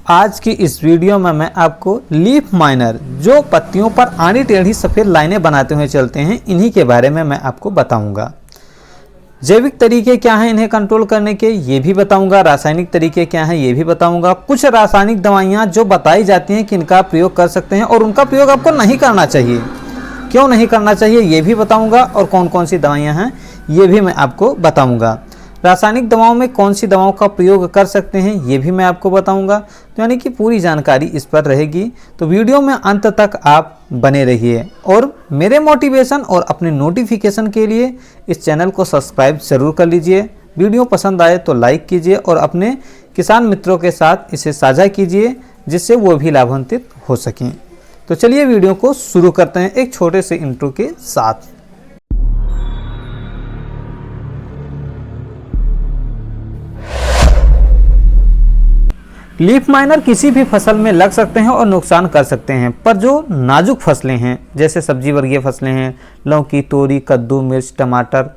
आज की इस वीडियो में मैं आपको लीफ माइनर जो पत्तियों पर आड़ी टेढ़ी सफ़ेद लाइनें बनाते हुए चलते हैं, इन्हीं के बारे में मैं आपको बताऊंगा। जैविक तरीके क्या हैं इन्हें कंट्रोल करने के, ये भी बताऊंगा। रासायनिक तरीके क्या हैं ये भी बताऊंगा। कुछ रासायनिक दवाइयाँ जो बताई जाती हैं कि इनका प्रयोग कर सकते हैं और उनका प्रयोग आपको नहीं करना चाहिए, क्यों नहीं करना चाहिए ये भी बताऊँगा। और कौन कौन सी दवाइयाँ हैं ये भी मैं आपको बताऊँगा। रासायनिक दवाओं में कौन सी दवाओं का प्रयोग कर सकते हैं ये भी मैं आपको बताऊंगा। तो यानी कि पूरी जानकारी इस पर रहेगी, तो वीडियो में अंत तक आप बने रहिए। और मेरे मोटिवेशन और अपने नोटिफिकेशन के लिए इस चैनल को सब्सक्राइब ज़रूर कर लीजिए। वीडियो पसंद आए तो लाइक कीजिए और अपने किसान मित्रों के साथ इसे साझा कीजिए, जिससे वो भी लाभान्वित हो सकें। तो चलिए वीडियो को शुरू करते हैं एक छोटे से इंट्रो के साथ। लीफ माइनर किसी भी फसल में लग सकते हैं और नुकसान कर सकते हैं, पर जो नाजुक फसलें हैं जैसे सब्जी वर्गीय फसलें हैं, लौकी, तोरी, कद्दू, मिर्च, टमाटर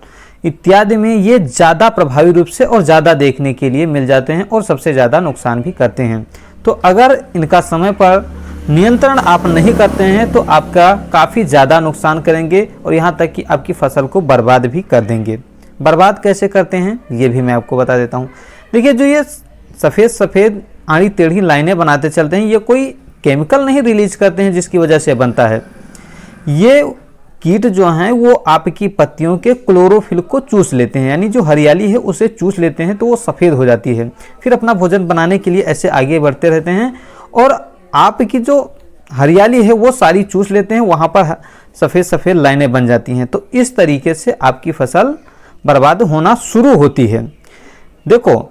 इत्यादि में ये ज़्यादा प्रभावी रूप से और ज़्यादा देखने के लिए मिल जाते हैं और सबसे ज़्यादा नुकसान भी करते हैं। तो अगर इनका समय पर नियंत्रण आप नहीं करते हैं तो आपका काफ़ी ज़्यादा नुकसान करेंगे और यहाँ तक कि आपकी फसल को बर्बाद भी कर देंगे। बर्बाद कैसे करते हैं ये भी मैं आपको बता देता हूँ। देखिए, जो ये सफ़ेद आड़ी टेढ़ी लाइनें बनाते चलते हैं, ये कोई केमिकल नहीं रिलीज करते हैं जिसकी वजह से बनता है। ये कीट जो हैं वो आपकी पत्तियों के क्लोरोफिल को चूस लेते हैं, यानी जो हरियाली है उसे चूस लेते हैं तो वो सफ़ेद हो जाती है। फिर अपना भोजन बनाने के लिए ऐसे आगे बढ़ते रहते हैं और आपकी जो हरियाली है वो सारी चूस लेते हैं, वहाँ पर सफ़ेद लाइनें बन जाती हैं। तो इस तरीके से आपकी फसल बर्बाद होना शुरू होती है। देखो,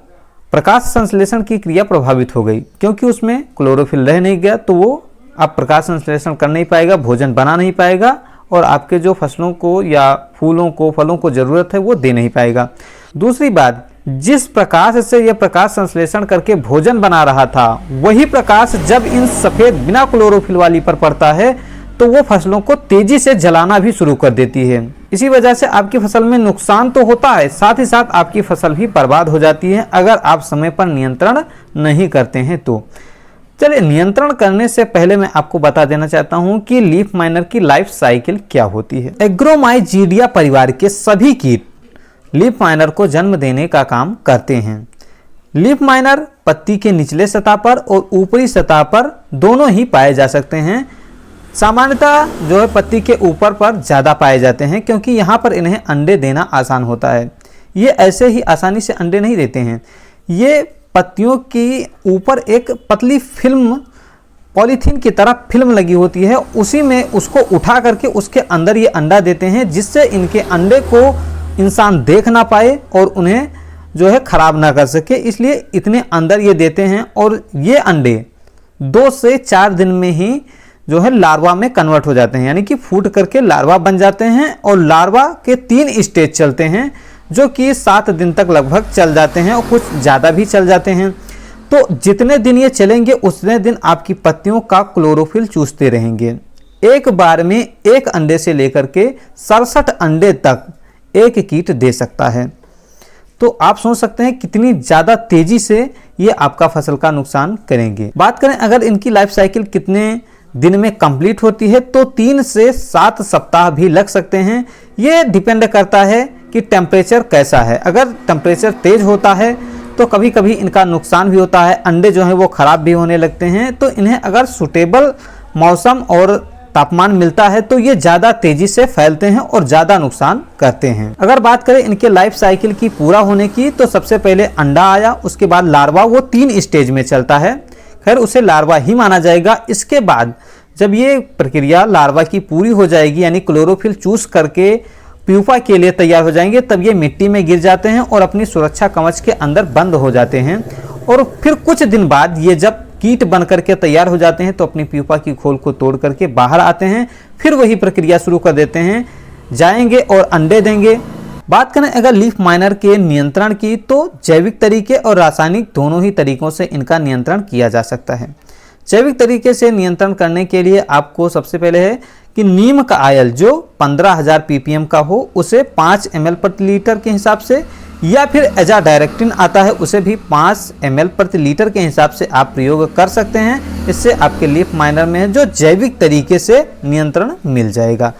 प्रकाश संश्लेषण की क्रिया प्रभावित हो गई क्योंकि उसमें क्लोरोफिल रह नहीं गया, तो वो अब प्रकाश संश्लेषण कर नहीं पाएगा, भोजन बना नहीं पाएगा और आपके जो फसलों को या फूलों को, फलों को ज़रूरत है वो दे नहीं पाएगा। दूसरी बात, जिस प्रकाश से यह प्रकाश संश्लेषण करके भोजन बना रहा था, वही प्रकाश जब इन सफ़ेद बिना क्लोरोफिल वाली पर पड़ता है तो वो फसलों को तेजी से जलाना भी शुरू कर देती है। इसी वजह से आपकी फसल में नुकसान तो होता है, साथ ही साथ आपकी फसल भी बर्बाद हो जाती है अगर आप समय पर नियंत्रण नहीं करते हैं तो। चलिए, नियंत्रण करने से पहले मैं आपको बता देना चाहता हूं कि लीफ माइनर की लाइफ साइकिल क्या होती है। एग्रोमाइजीडिया परिवार के सभी कीट लीफ माइनर को जन्म देने का काम करते हैं। लीफ माइनर पत्ती के निचले सतह पर और ऊपरी सतह पर दोनों ही पाए जा सकते हैं। सामान्यतः जो है पत्ती के ऊपर पर ज़्यादा पाए जाते हैं क्योंकि यहाँ पर इन्हें अंडे देना आसान होता है। ये ऐसे ही आसानी से अंडे नहीं देते हैं। ये पत्तियों की ऊपर एक पतली फिल्म, पॉलीथीन की तरह फिल्म लगी होती है, उसी में उसको उठा करके उसके अंदर ये अंडा देते हैं, जिससे इनके अंडे को इंसान देख ना पाए और उन्हें जो है ख़राब ना कर सके, इसलिए इतने अंदर ये देते हैं। और ये अंडे 2 से 4 दिन में ही जो है लार्वा में कन्वर्ट हो जाते हैं, यानी कि फूट करके लार्वा बन जाते हैं। और लार्वा के 3 स्टेज चलते हैं जो कि 7 दिन तक लगभग चल जाते हैं और कुछ ज़्यादा भी चल जाते हैं। तो जितने दिन ये चलेंगे उतने दिन आपकी पत्तियों का क्लोरोफिल चूसते रहेंगे। एक बार में एक अंडे से लेकर के 67 अंडे तक एक कीट दे सकता है। तो आप सोच सकते हैं कितनी ज़्यादा तेज़ी से ये आपका फसल का नुकसान करेंगे। बात करें अगर इनकी लाइफ साइकिल कितने दिन में कंप्लीट होती है, तो 3 से 7 सप्ताह भी लग सकते हैं। ये डिपेंड करता है कि टेम्परेचर कैसा है। अगर टेम्परेचर तेज़ होता है तो कभी कभी इनका नुकसान भी होता है, अंडे जो हैं वो ख़राब भी होने लगते हैं। तो इन्हें अगर सूटेबल मौसम और तापमान मिलता है तो ये ज़्यादा तेज़ी से फैलते हैं और ज़्यादा नुकसान करते हैं। अगर बात करें इनके लाइफ साइकिल की पूरा होने की, तो सबसे पहले अंडा आया, उसके बाद लार्वा, वो 3 स्टेज में चलता है। खैर उसे लार्वा ही माना जाएगा। इसके बाद जब ये प्रक्रिया लार्वा की पूरी हो जाएगी, यानी क्लोरोफिल चूस करके प्यूपा के लिए तैयार हो जाएंगे, तब ये मिट्टी में गिर जाते हैं और अपनी सुरक्षा कवच के अंदर बंद हो जाते हैं। और फिर कुछ दिन बाद ये जब कीट बन करके तैयार हो जाते हैं तो अपनी प्यूपा की खोल को तोड़ करके बाहर आते हैं। फिर वही प्रक्रिया शुरू कर देते हैं, जाएंगे और अंडे देंगे। बात करें अगर लीफ माइनर के नियंत्रण की, तो जैविक तरीके और रासायनिक दोनों ही तरीकों से इनका नियंत्रण किया जा सकता है। जैविक तरीके से नियंत्रण करने के लिए आपको सबसे पहले है कि नीम का आयल जो 15,000 ppm का हो उसे 5 ml प्रति लीटर के हिसाब से, या फिर एजाडायरेक्टिन आता है उसे भी 5 ml प्रति लीटर के हिसाब से आप प्रयोग कर सकते हैं। इससे आपके लीफ माइनर में जो जैविक तरीके से नियंत्रण मिल जाएगा।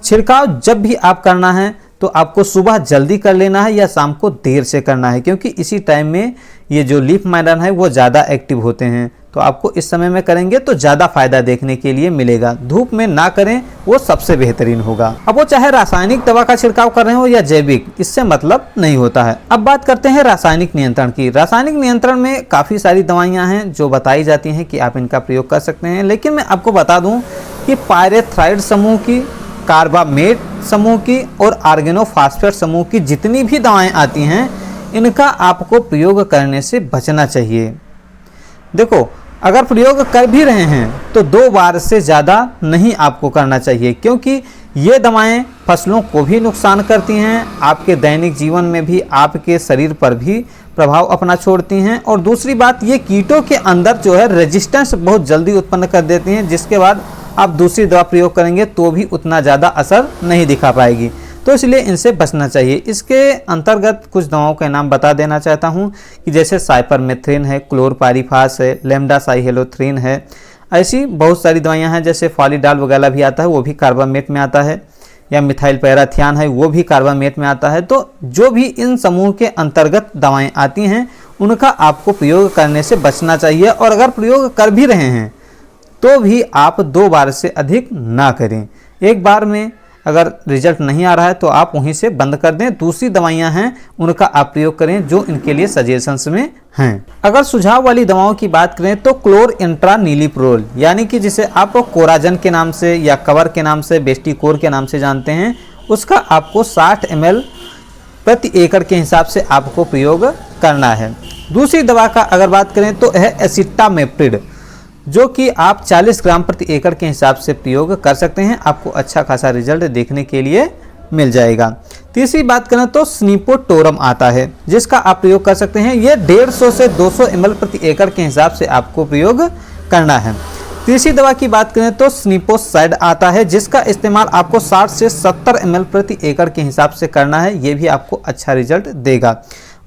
छिड़काव जब भी आप करना है तो आपको सुबह जल्दी कर लेना है या शाम को देर से करना है, क्योंकि इसी टाइम में ये जो लीफ माइनर है वो ज़्यादा एक्टिव होते हैं। तो आपको इस समय में करेंगे तो ज़्यादा फायदा देखने के लिए मिलेगा। धूप में ना करें वो सबसे बेहतरीन होगा। अब वो चाहे रासायनिक दवा का छिड़काव कर रहे हो या जैविक, इससे मतलब नहीं होता है। अब बात करते हैं रासायनिक नियंत्रण की। रासायनिक नियंत्रण में काफ़ी सारी दवाइयाँ हैं जो बताई जाती हैं कि आप इनका प्रयोग कर सकते हैं, लेकिन मैं आपको बता दूँ कि पायरेथ्राइड समूह की, कार्बामेट समूह की और आर्गेनोफॉस्फेट समूह की जितनी भी दवाएं आती हैं इनका आपको प्रयोग करने से बचना चाहिए। देखो, अगर प्रयोग कर भी रहे हैं तो 2 बार से ज़्यादा नहीं आपको करना चाहिए, क्योंकि ये दवाएं फसलों को भी नुकसान करती हैं, आपके दैनिक जीवन में भी, आपके शरीर पर भी प्रभाव अपना छोड़ती हैं। और दूसरी बात, ये कीटों के अंदर जो है रेजिस्टेंस बहुत जल्दी उत्पन्न कर देती हैं, जिसके बाद आप दूसरी दवा प्रयोग करेंगे तो भी उतना ज़्यादा असर नहीं दिखा पाएगी। तो इसलिए इनसे बचना चाहिए। इसके अंतर्गत कुछ दवाओं के नाम बता देना चाहता हूँ कि जैसे साइपरमेथ्रिन है, क्लोरपाइरिफास है, लेमडासाइहेलोथ्रिन है। ऐसी बहुत सारी दवाइयाँ हैं, जैसे फॉलीडाल वगैरह भी आता है, वो भी कार्बामेट में आता है, या मिथाइल पैराथियान है, वो भी कार्बामेट में आता है। तो जो भी इन समूह के अंतर्गत दवाएँ आती हैं उनका आपको प्रयोग करने से बचना चाहिए। और अगर प्रयोग कर भी रहे हैं तो भी आप 2 बार से अधिक ना करें। एक बार में अगर रिजल्ट नहीं आ रहा है तो आप वहीं से बंद कर दें। दूसरी दवाइयां हैं उनका आप प्रयोग करें जो इनके लिए सजेशंस में हैं। अगर सुझाव वाली दवाओं की बात करें तो क्लोरइंट्रानिलिप्रोल, यानी कि जिसे आप कोराजन के नाम से या कवर के नाम से, बेस्टिकोर के नाम से जानते हैं, उसका आपको 60 ml प्रति एकड़ के हिसाब से आपको प्रयोग करना है। दूसरी दवा का अगर बात करें तो है एसिटामेप्रिड, जो कि आप 40 ग्राम प्रति एकड़ के हिसाब से प्रयोग कर सकते हैं। आपको अच्छा खासा रिजल्ट देखने के लिए मिल जाएगा। तीसरी बात करें तो स्नीपोटोरम आता है, जिसका आप प्रयोग कर सकते हैं। ये 150 से 200 ml प्रति एकड़ के हिसाब से आपको प्रयोग करना है। तीसरी दवा की बात करें तो स्नीपोसाइड आता है, जिसका इस्तेमाल आपको 60 से 70 ml प्रति एकड़ के हिसाब से करना है। ये भी आपको अच्छा रिजल्ट देगा।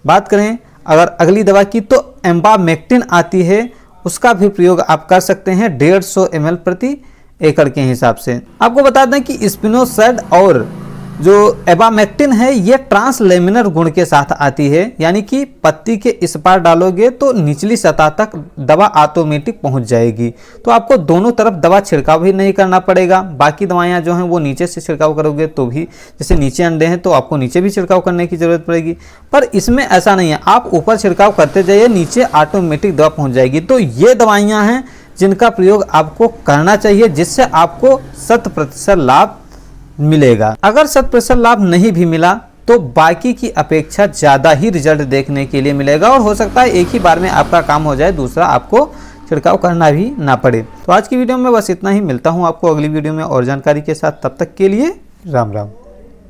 बात करें अगर अगली दवा की तो एम्बामेक्टिन आती है, उसका भी प्रयोग आप कर सकते हैं 150 ml प्रति एकड़ के हिसाब से। आपको बता दें कि स्पिनोसाइड और जो एबामेक्टिन है ये ट्रांसलेमिनर गुण के साथ आती है, यानी कि पत्ती के इस पार डालोगे तो निचली सतह तक दवा ऑटोमेटिक पहुंच जाएगी। तो आपको दोनों तरफ दवा छिड़काव भी नहीं करना पड़ेगा। बाकी दवाइयां जो हैं वो नीचे से छिड़काव करोगे तो भी, जैसे नीचे अंडे हैं तो आपको नीचे भी छिड़काव करने की जरूरत पड़ेगी, पर इसमें ऐसा नहीं है। आप ऊपर छिड़काव करते जाइए, नीचे ऑटोमेटिक दवा पहुँच जाएगी। तो ये दवाइयाँ हैं जिनका प्रयोग आपको करना चाहिए, जिससे आपको 100% लाभ मिलेगा। अगर 100% लाभ नहीं भी मिला तो बाकी की अपेक्षा ज़्यादा ही रिजल्ट देखने के लिए मिलेगा, और हो सकता है एक ही बार में आपका काम हो जाए, दूसरा आपको छिड़काव करना भी ना पड़े। तो आज की वीडियो में बस इतना ही। मिलता हूँ आपको अगली वीडियो में और जानकारी के साथ। तब तक के लिए राम राम।